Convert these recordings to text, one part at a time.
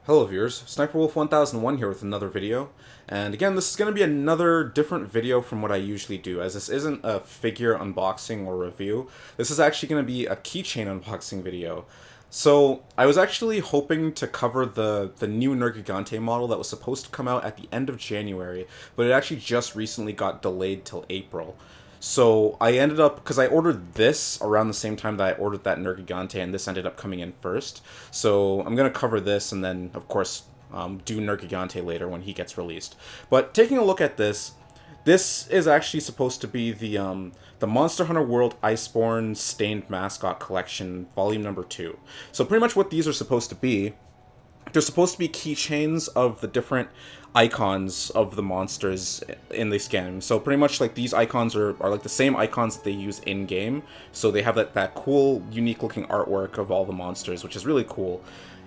Hello viewers, Sniper Wolf 1001 here with another video, and again this is going to be another different video from what I usually do, as this isn't a figure unboxing or review. This is actually going to be a keychain unboxing video. So I was actually hoping to cover the new Nergigante model that was supposed to come out at the end of January, but it actually just recently got delayed till April. So I ended up, because I ordered this around the same time that I ordered that Nergigante, and this ended up coming in first. So I'm going to cover this, and then, of course, do Nergigante later when he gets released. But taking a look at this, this is actually supposed to be the Monster Hunter World Iceborne Stained Mascot Collection, Volume Number 2. So pretty much what these are supposed to be, they're supposed to be keychains of the different icons of the monsters in this game. So pretty much like these icons are like the same icons that they use in-game. So they have that cool, unique looking artwork of all the monsters, which is really cool.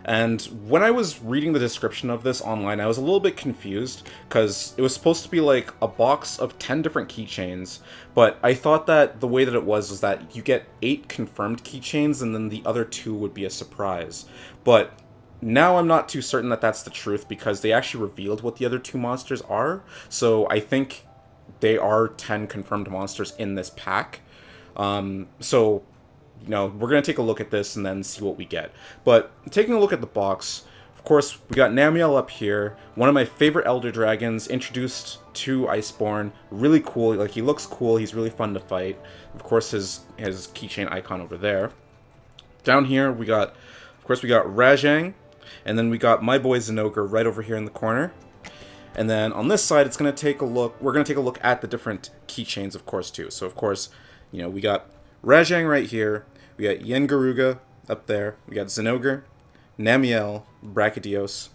And when I was reading the description of this online, I was a little bit confused, because it was supposed to be like a box of 10 different keychains, but I thought that the way that it was that you get 8 confirmed keychains, and then the other 2 would be a surprise. But now I'm not too certain that that's the truth, because they actually revealed what the other 2 monsters are, so I think they are 10 confirmed monsters in this pack. So, you know, we're going to take a look at this and then see what we get. But taking a look at the box, of course, we got Namiel up here, one of my favorite Elder Dragons, introduced to Iceborne. Really cool, like he looks cool, he's really fun to fight. Of course, his keychain icon over there. Down here, we got, of course, we got Rajang. And then we got my boy Zinogre right over here in the corner. And then on this side, it's going to take a look. We're going to take a look at the different keychains, of course, too. So, of course, you know, we got Rajang right here. We got Yengaruga up there. We got Zinogre, Namiel, Brachydios.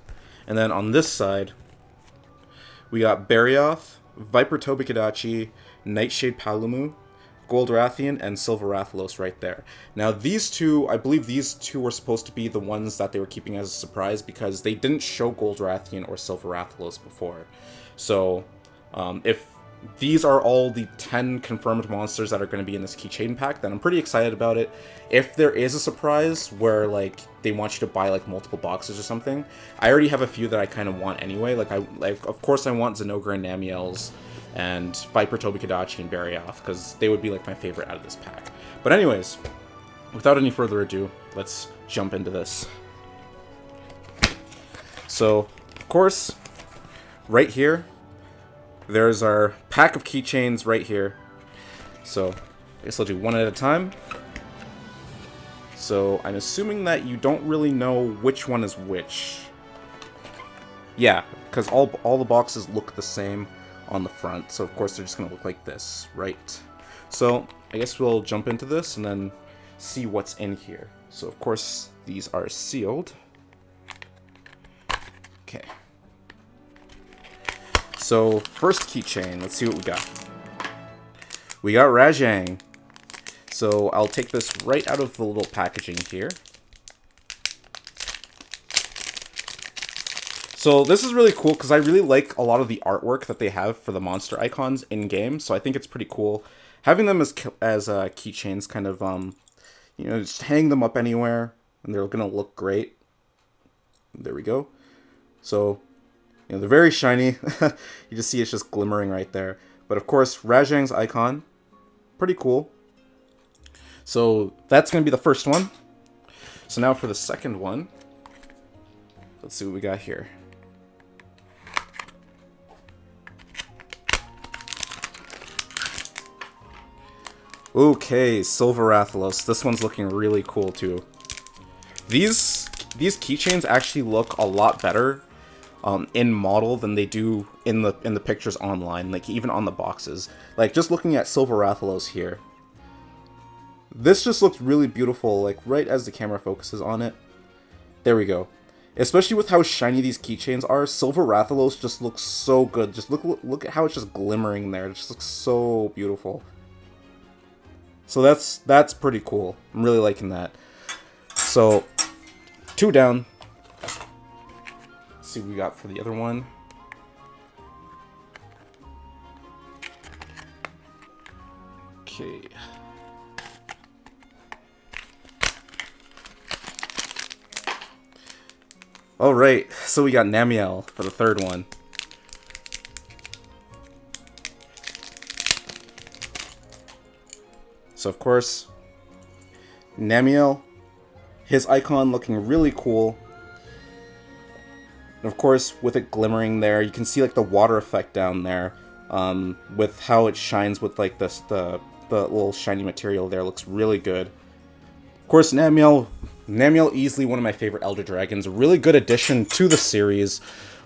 And then on this side, we got Barioth, Viper Tobi-Kadachi, Nightshade Palumu, Goldrathian, and Silver Rathalos right there. Now these two, I believe these two were supposed to be the ones that they were keeping as a surprise, because they didn't show Goldrathian or Silver Rathalos before. So if these are all the 10 confirmed monsters that are going to be in this keychain pack, then I'm pretty excited about it. If there is a surprise where like they want you to buy like multiple boxes or something, I already have a few that I kind of want anyway. Like of course I want Zinogre and Namiel's, and Viper, Tobi-Kadachi, and Barioth, because they would be like my favorite out of this pack. But anyways, without any further ado, let's jump into this. So, of course, right here, there's our pack of keychains right here. So, I guess I'll do one at a time. So, I'm assuming that you don't really know which one is which. Yeah, because all the boxes look the same on the front, so of course they're just going to look like this, right? So I guess we'll jump into this and then see what's in here. So of course these are sealed. Okay. So first keychain, let's see what we got. We got Rajang. So I'll take this right out of the little packaging here. So this is really cool, because I really like a lot of the artwork that they have for the monster icons in-game, so I think it's pretty cool. Having them as keychains, kind of, you know, just hang them up anywhere, and they're going to look great. There we go. So, you know, they're very shiny. You just see it's just glimmering right there. But of course, Rajang's icon, pretty cool. So that's going to be the first one. So now for the second one, let's see what we got here. Okay, Silver Rathalos. This one's looking really cool too. These keychains actually look a lot better in model than they do in the pictures online, like even on the boxes. Like just looking at Silver Rathalos here, this just looks really beautiful, like right as the camera focuses on it. There we go. Especially with how shiny these keychains are, Silver Rathalos just looks so good. Just look at how it's just glimmering there. It just looks so beautiful. So that's pretty cool. I'm really liking that. So 2 down. Let's see what we got for the other one. Okay. Alright, so we got Namiel for the third one. So of course, Namiel, his icon looking really cool. And of course, with it glimmering there, you can see like the water effect down there, with how it shines with like this the little shiny material there. Looks really good. Of course, Namiel easily one of my favorite Elder Dragons. A really good addition to the series.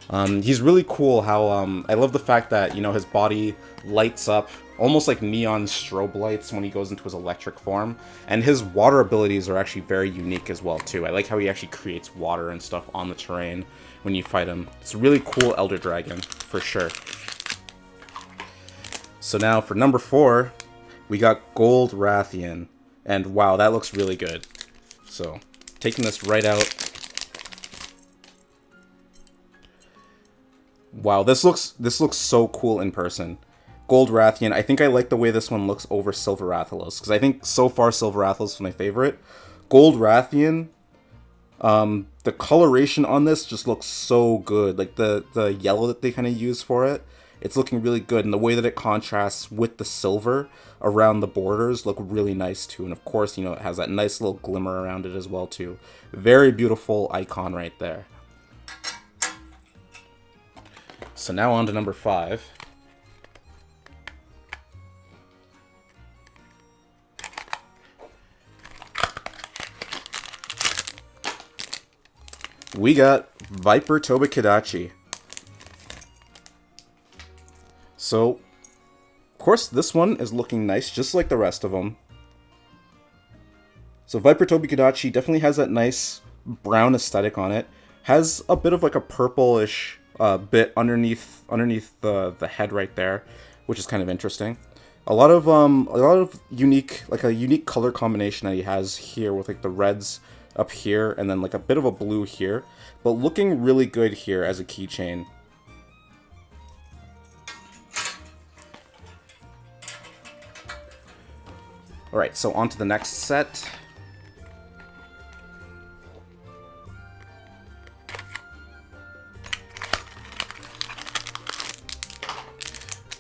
He's really cool how, I love the fact that, you know, his body lights up almost like neon strobe lights when he goes into his electric form. And his water abilities are actually very unique as well, too. I like how he actually creates water and stuff on the terrain when you fight him. It's a really cool Elder Dragon, for sure. So now, for number 4, we got Gold Rathian. And wow, that looks really good. So, taking this right out. Wow, this looks so cool in person. Gold Rathian, I think I like the way this one looks over Silver Rathalos, because I think so far Silver Rathalos is my favorite. Gold Rathian, the coloration on this just looks so good. Like the yellow that they kind of use for it, it's looking really good, and the way that it contrasts with the silver around the borders look really nice too. And of course, you know, it has that nice little glimmer around it as well too. Very beautiful icon right there. So now on to number 5. We got Viper Tobi-Kadachi. So, of course, this one is looking nice, just like the rest of them. So Viper Tobi-Kadachi definitely has that nice brown aesthetic on it. Has a bit of like a purplish bit underneath the head right there, which is kind of interesting. A lot of unique, like a unique color combination that he has here with like the reds up here and then like a bit of a blue here, but looking really good here as a keychain. Alright, so on to the next set.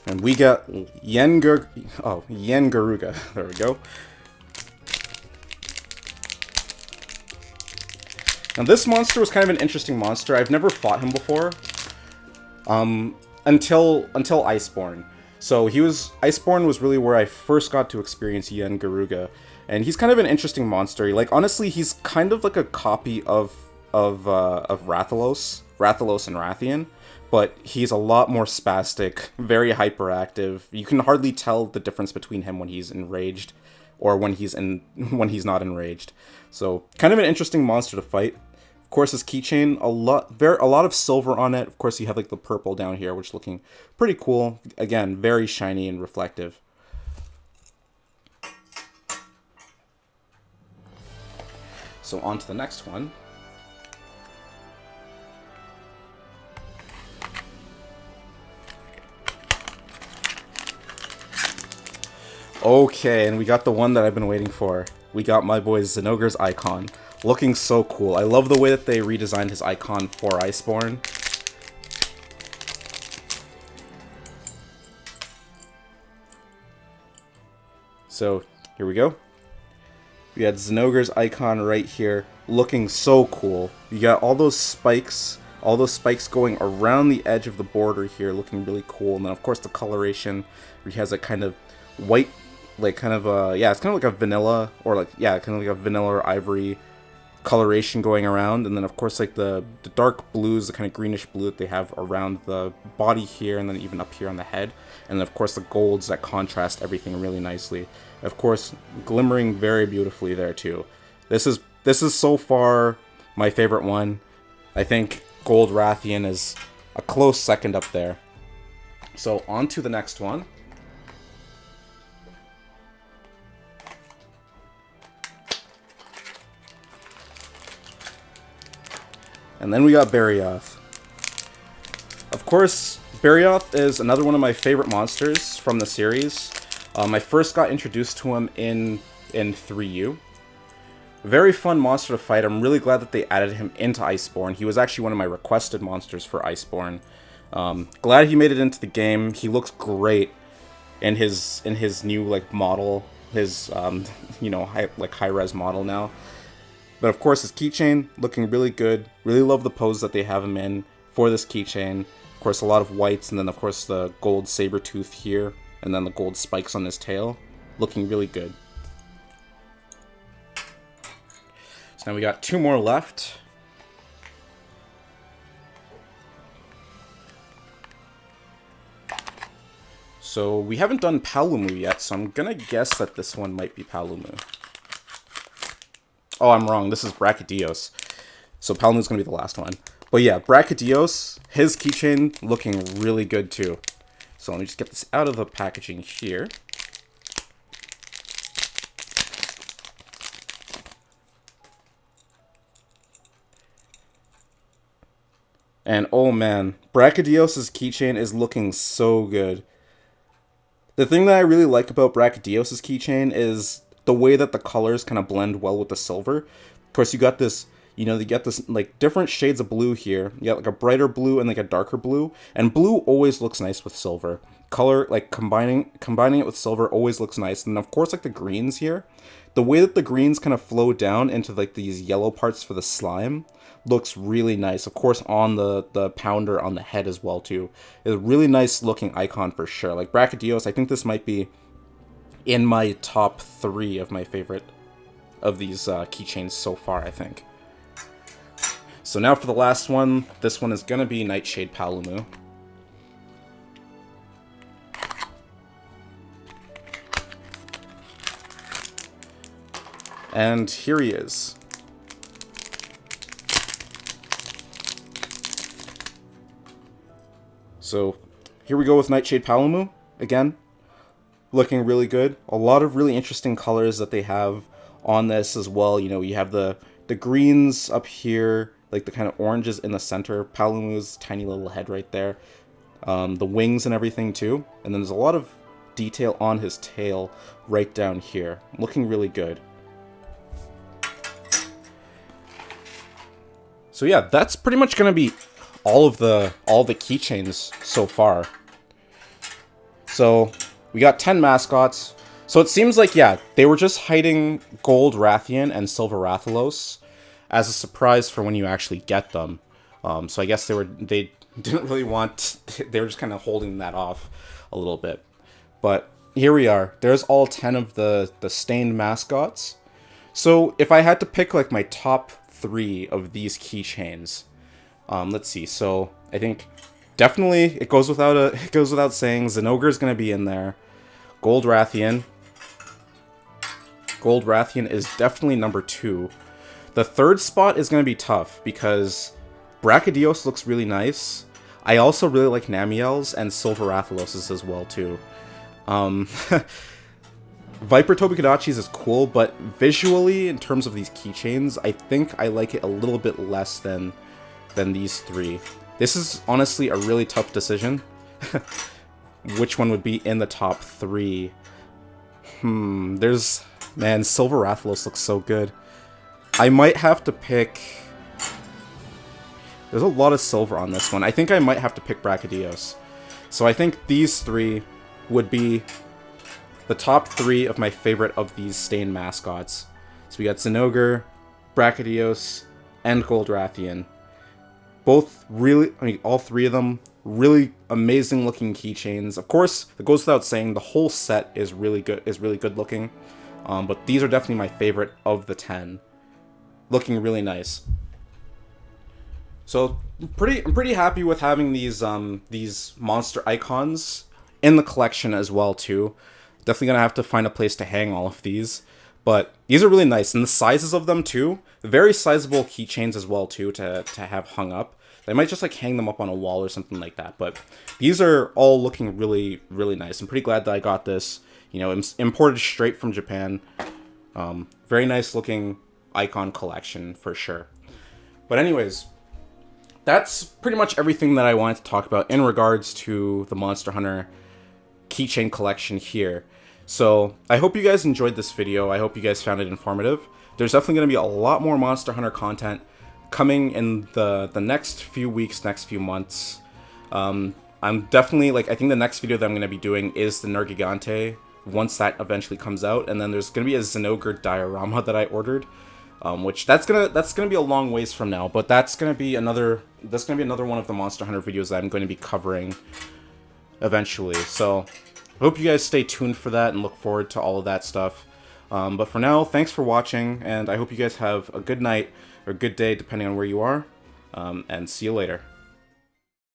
And we got Garuga. There we go. Now this monster was kind of an interesting monster. I've never fought him before. Until Iceborne. So Iceborne was really where I first got to experience Garuga. And he's kind of an interesting monster. Like, honestly, he's kind of like a copy of Rathalos and Rathian. But he's a lot more spastic, very hyperactive. You can hardly tell the difference between him when he's enraged or when he's not enraged. So, kind of an interesting monster to fight. Of course, his keychain, a lot of silver on it. Of course, you have like the purple down here, which is looking pretty cool. Again, very shiny and reflective. So on to the next one. Okay, and we got the one that I've been waiting for. We got my boy Zinogre's icon. Looking so cool. I love the way that they redesigned his icon for Iceborne. So, here we go. We had Zinogre's icon right here, looking so cool. You got all those spikes going around the edge of the border here, looking really cool. And then, of course, the coloration, where he has a kind of white, like kind of it's kind of like a vanilla, or like, yeah, kind of like a vanilla or ivory coloration going around. And then, of course, like the dark blues, the kind of greenish blue that they have around the body here, and then even up here on the head. And then, of course, the golds that contrast everything really nicely. Of course, glimmering very beautifully there too. This is so far my favorite one. I think Gold Rathian is a close second up there. So on to the next one. And then we got Barioth. Of course, Barioth is another one of my favorite monsters from the series. I first got introduced to him in 3U. Very fun monster to fight. I'm really glad that they added him into Iceborne. He was actually one of my requested monsters for Iceborne. Glad he made it into the game. He looks great in his new like model, his you know, high-res model now. But of course, his keychain looking really good. Really love the pose that they have him in for this keychain. Of course, a lot of whites, and then of course the gold saber tooth here, and then the gold spikes on his tail, looking really good. So now we got 2 more left. So we haven't done Palumu yet, so I'm gonna guess that this one might be Palumu. Oh, I'm wrong. This is Brachydios. So Palumu's gonna be the last one. But yeah, Brachydios, his keychain looking really good too. So let me just get this out of the packaging here. And oh man, Brachydios' keychain is looking so good. The thing that I really like about Brachydios' keychain is the way that the colors kind of blend well with the silver. Of course, you got this, you know, you get this like different shades of blue here. You got like a brighter blue and like a darker blue. And blue always looks nice with silver. Color, like combining it with silver always looks nice. And of course, like the greens here, the way that the greens kind of flow down into like these yellow parts for the slime looks really nice. Of course, on the pounder on the head as well too. It's a really nice looking icon for sure. Like Brachydios, I think this might be in my top 3 of my favorite of these keychains so far, I think. So now for the last one, this one is gonna be Nightshade Palumu. And here he is. So here we go with Nightshade Palumu again. Looking really good. A lot of really interesting colors that they have on this as well. You know, you have the greens up here, like the kind of oranges in the center. Palumu's tiny little head right there. The wings and everything too. And then there's a lot of detail on his tail right down here. Looking really good. So yeah, that's pretty much gonna be all the keychains so far. So we got 10 mascots. So it seems like, yeah, they were just hiding Gold Rathian and Silver Rathalos as a surprise for when you actually get them. So I guess they didn't really want, they were just kind of holding that off a little bit. But here we are. There's all 10 of the stained mascots. So if I had to pick like my top 3 of these keychains, let's see. So I think definitely it goes without saying Zinogre is going to be in there. Gold Rathian. Gold Rathian is definitely number 2. The third spot is going to be tough because Brachydios looks really nice. I also really like Namiel's and Silver Rathalos's as well too. Viper Tobi-Kadachi's is cool, but visually, in terms of these keychains, I think I like it a little bit less than these 3. This is honestly a really tough decision. Which one would be in the top 3? Man, Silver Rathalos looks so good. I might have to pick... There's a lot of silver on this one. I think I might have to pick Brachydios. So I think these 3 would be the top 3 of my favorite of these stained mascots. So we got Zinogre, Brachydios, and Gold Rathian. Both really, I mean, all 3 of them, really amazing looking keychains. Of course, it goes without saying, the whole set is really good looking. But these are definitely my favorite of the 10. Looking really nice. So I'm pretty happy with having these monster icons in the collection as well too. Definitely gonna have to find a place to hang all of these, but these are really nice, and the sizes of them too, very sizable keychains as well too to have hung up. I might just like hang them up on a wall or something like that, but these are all looking really nice. I'm pretty glad that I got this, you know, imported straight from Japan. Very nice looking icon collection for sure. But anyways, that's pretty much everything that I wanted to talk about in regards to the Monster Hunter keychain collection here. So I hope you guys enjoyed this video. I hope you guys found it informative. there's definitely going to be a lot more Monster Hunter content coming in the next few weeks, next few months. I'm definitely, like, I think the next video that I'm going to be doing is the Nergigante, once that eventually comes out, and then there's going to be a Zinogre diorama that I ordered, which that's gonna be a long ways from now, but that's gonna be another one of the Monster Hunter videos that I'm going to be covering eventually. So I hope you guys stay tuned for that and look forward to all of that stuff. But for now, thanks for watching, and I hope you guys have a good night or good day depending on where you are, and see you later.